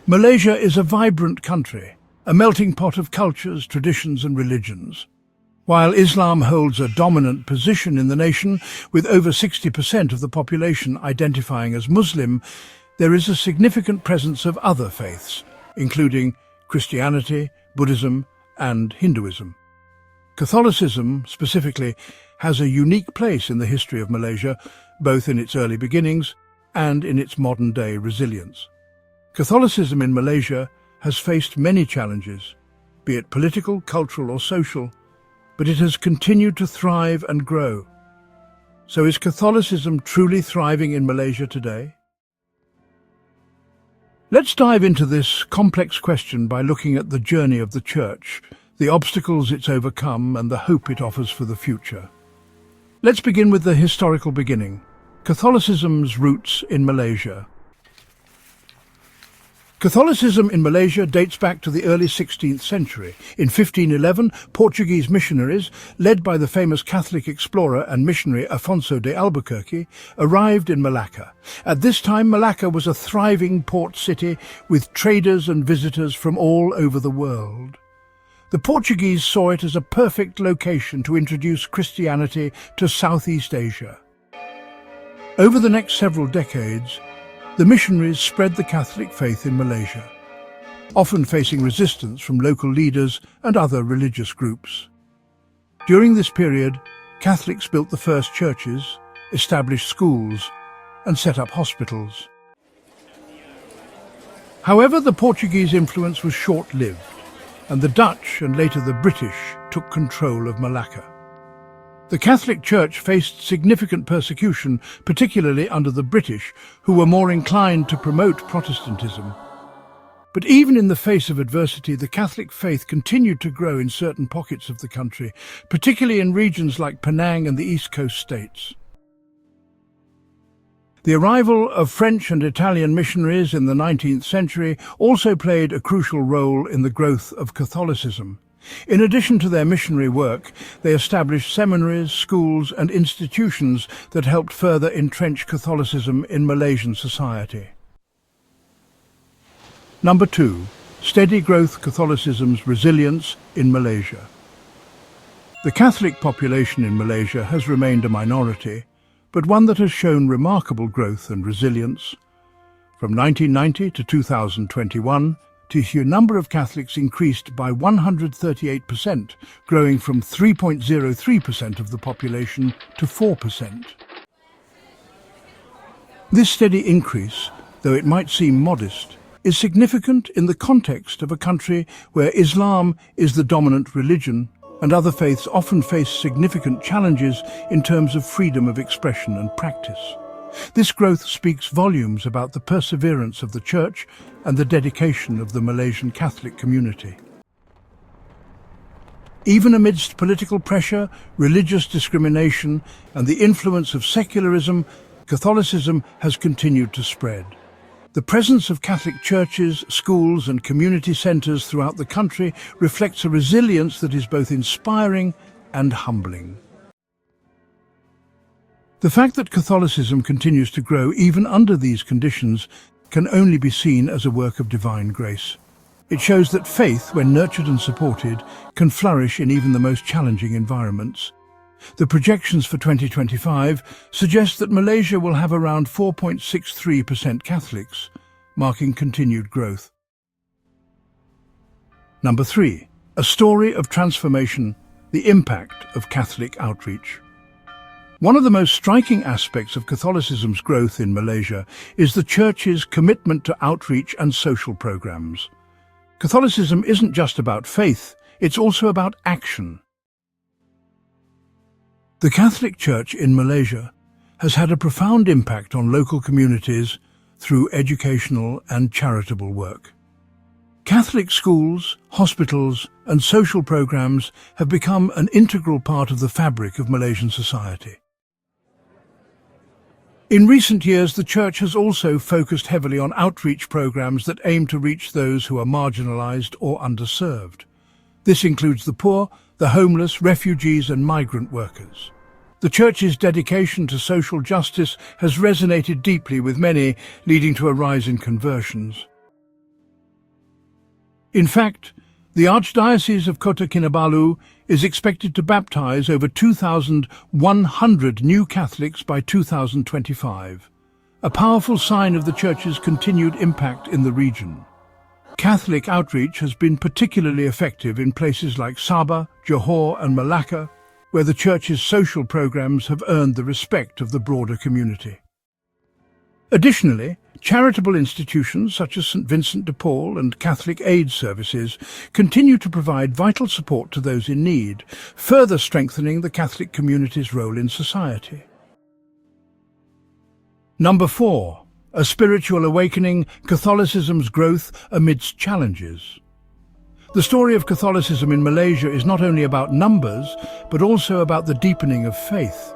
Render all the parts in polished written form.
Malaysia is a vibrant country, a melting pot of cultures, traditions and religions. While Islam holds a dominant position in the nation, with over 60% of the population identifying as Muslim, there is a significant presence of other faiths, including Christianity, Buddhism and Hinduism. Catholicism, specifically, has a unique place in the history of Malaysia, both in its early beginnings and in its modern-day resilience. Catholicism in Malaysia has faced many challenges, be it political, cultural or social, but it has continued to thrive and grow. So is Catholicism truly thriving in Malaysia today? Let's dive into this complex question by looking at the journey of the Church, the obstacles it's overcome and the hope it offers for the future. Let's begin with the historical beginning, Catholicism's roots in Malaysia. Catholicism in Malaysia dates back to the early 16th century. In 1511, Portuguese missionaries, led by the famous Catholic explorer and missionary Afonso de Albuquerque, arrived in Malacca. At this time, Malacca was a thriving port city with traders and visitors from all over the world. The Portuguese saw it as a perfect location to introduce Christianity to Southeast Asia. Over the next several decades, the missionaries spread the Catholic faith in Malaysia, often facing resistance from local leaders and other religious groups. During this period, Catholics built the first churches, established schools, and set up hospitals. However, the Portuguese influence was short-lived, and the Dutch and later the British took control of Malacca. The Catholic Church faced significant persecution, particularly under the British, who were more inclined to promote Protestantism. But even in the face of adversity, the Catholic faith continued to grow in certain pockets of the country, particularly in regions like Penang and the East Coast states. The arrival of French and Italian missionaries in the 19th century also played a crucial role in the growth of Catholicism. In addition to their missionary work, they established seminaries, schools and institutions that helped further entrench Catholicism in Malaysian society. Number 2. Steady growth Catholicism's resilience in Malaysia. The Catholic population in Malaysia has remained a minority, but one that has shown remarkable growth and resilience. From 1990 to 2021, the number of Catholics increased by 138%, growing from 3.03% of the population to 4%. This steady increase, though it might seem modest, is significant in the context of a country where Islam is the dominant religion and other faiths often face significant challenges in terms of freedom of expression and practice. This growth speaks volumes about the perseverance of the Church and the dedication of the Malaysian Catholic community. Even amidst political pressure, religious discrimination and the influence of secularism, Catholicism has continued to spread. The presence of Catholic churches, schools and community centres throughout the country reflects a resilience that is both inspiring and humbling. The fact that Catholicism continues to grow even under these conditions can only be seen as a work of divine grace. It shows that faith, when nurtured and supported, can flourish in even the most challenging environments. The projections for 2025 suggest that Malaysia will have around 4.63% Catholics, marking continued growth. Number 3. A story of transformation, the impact of Catholic outreach. One of the most striking aspects of Catholicism's growth in Malaysia is the Church's commitment to outreach and social programs. Catholicism isn't just about faith, it's also about action. The Catholic Church in Malaysia has had a profound impact on local communities through educational and charitable work. Catholic schools, hospitals and social programs have become an integral part of the fabric of Malaysian society. In recent years, the Church has also focused heavily on outreach programs that aim to reach those who are marginalized or underserved. This includes the poor, the homeless, refugees and migrant workers. The Church's dedication to social justice has resonated deeply with many, leading to a rise in conversions. In fact, the Archdiocese of Kota Kinabalu is expected to baptize over 2,100 new Catholics by 2025, a powerful sign of the Church's continued impact in the region. Catholic outreach has been particularly effective in places like Sabah, Johor and Malacca, where the Church's social programs have earned the respect of the broader community. Additionally, charitable institutions such as St. Vincent de Paul and Catholic aid services continue to provide vital support to those in need, further strengthening the Catholic community's role in society. Number 4. A spiritual awakening, Catholicism's growth amidst challenges. The story of Catholicism in Malaysia is not only about numbers, but also about the deepening of faith.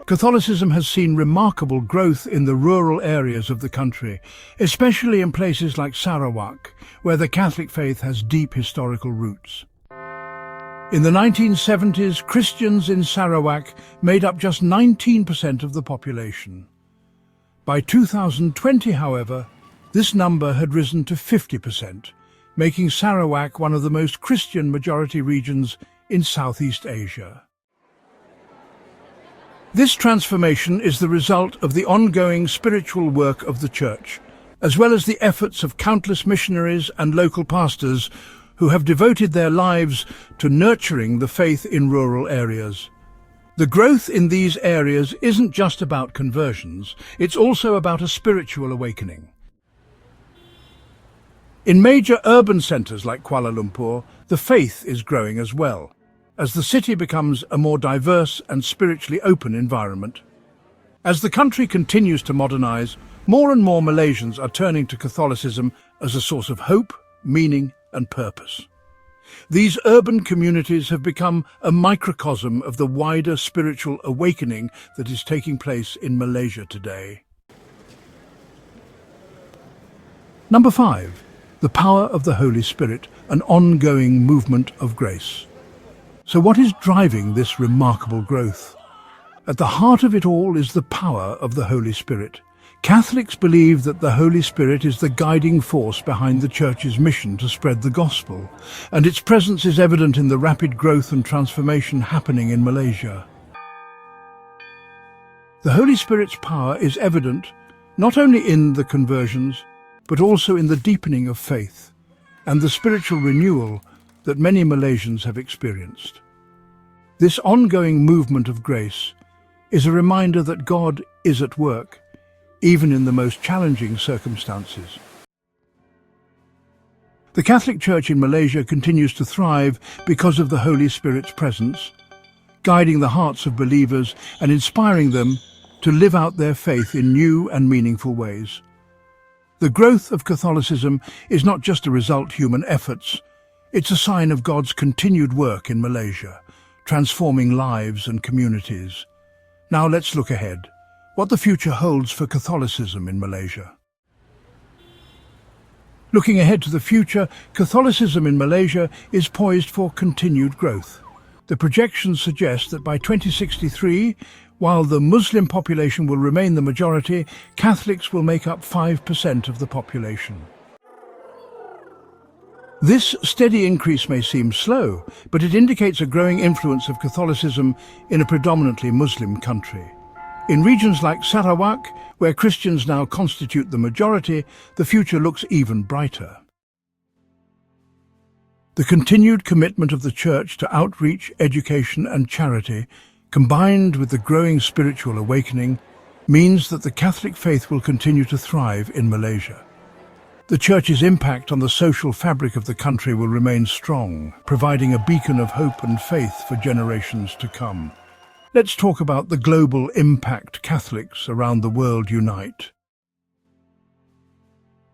Catholicism has seen remarkable growth in the rural areas of the country, especially in places like Sarawak, where the Catholic faith has deep historical roots. In the 1970s, Christians in Sarawak made up just 19% of the population. By 2020, however, this number had risen to 50%, making Sarawak one of the most Christian majority regions in Southeast Asia. This transformation is the result of the ongoing spiritual work of the Church, as well as the efforts of countless missionaries and local pastors who have devoted their lives to nurturing the faith in rural areas. The growth in these areas isn't just about conversions, it's also about a spiritual awakening. In major urban centres like Kuala Lumpur, the faith is growing as well, as the city becomes a more diverse and spiritually open environment. As the country continues to modernise, more and more Malaysians are turning to Catholicism as a source of hope, meaning and purpose. These urban communities have become a microcosm of the wider spiritual awakening that is taking place in Malaysia today. Number 5. The power of the Holy Spirit, an ongoing movement of grace. So what is driving this remarkable growth? At the heart of it all is the power of the Holy Spirit. Catholics believe that the Holy Spirit is the guiding force behind the Church's mission to spread the gospel, and its presence is evident in the rapid growth and transformation happening in Malaysia. The Holy Spirit's power is evident not only in the conversions, but also in the deepening of faith and the spiritual renewal that many Malaysians have experienced. This ongoing movement of grace is a reminder that God is at work, even in the most challenging circumstances. The Catholic Church in Malaysia continues to thrive because of the Holy Spirit's presence, guiding the hearts of believers and inspiring them to live out their faith in new and meaningful ways. The growth of Catholicism is not just a result of human efforts, it's a sign of God's continued work in Malaysia, transforming lives and communities. Now let's look ahead. What the future holds for Catholicism in Malaysia. Looking ahead to the future, Catholicism in Malaysia is poised for continued growth. The projections suggest that by 2063, while the Muslim population will remain the majority, Catholics will make up 5% of the population. This steady increase may seem slow, but it indicates a growing influence of Catholicism in a predominantly Muslim country. In regions like Sarawak, where Christians now constitute the majority, the future looks even brighter. The continued commitment of the Church to outreach, education and charity, combined with the growing spiritual awakening, means that the Catholic faith will continue to thrive in Malaysia. The Church's impact on the social fabric of the country will remain strong, providing a beacon of hope and faith for generations to come. Let's talk about the global impact Catholics around the world unite.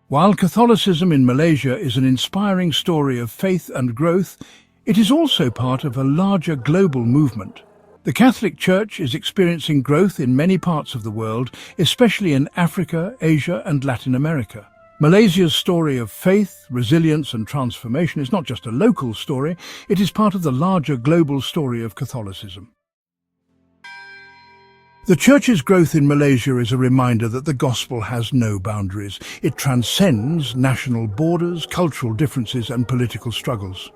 While Catholicism in Malaysia is an inspiring story of faith and growth, it is also part of a larger global movement. The Catholic Church is experiencing growth in many parts of the world, especially in Africa, Asia and Latin America. Malaysia's story of faith, resilience and transformation is not just a local story, it is part of the larger global story of Catholicism. The Church's growth in Malaysia is a reminder that the gospel has no boundaries. It transcends national borders, cultural differences and political struggles.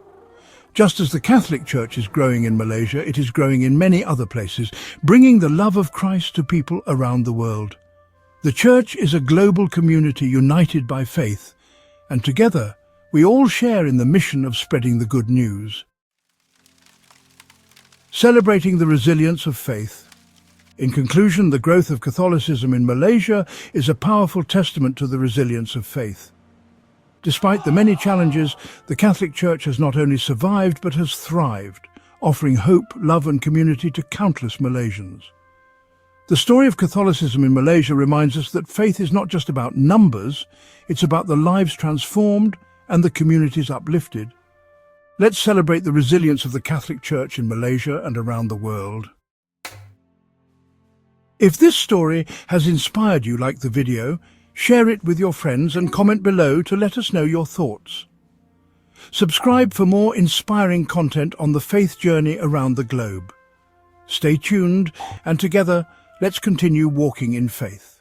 Just as the Catholic Church is growing in Malaysia, it is growing in many other places, bringing the love of Christ to people around the world. The Church is a global community united by faith, and together we all share in the mission of spreading the good news. Celebrating the resilience of faith. In conclusion, the growth of Catholicism in Malaysia is a powerful testament to the resilience of faith. Despite the many challenges, the Catholic Church has not only survived but has thrived, offering hope, love and community to countless Malaysians. The story of Catholicism in Malaysia reminds us that faith is not just about numbers, it's about the lives transformed and the communities uplifted. Let's celebrate the resilience of the Catholic Church in Malaysia and around the world. If this story has inspired you like the video, share it with your friends and comment below to let us know your thoughts. Subscribe for more inspiring content on the faith journey around the globe. Stay tuned, and together, let's continue walking in faith.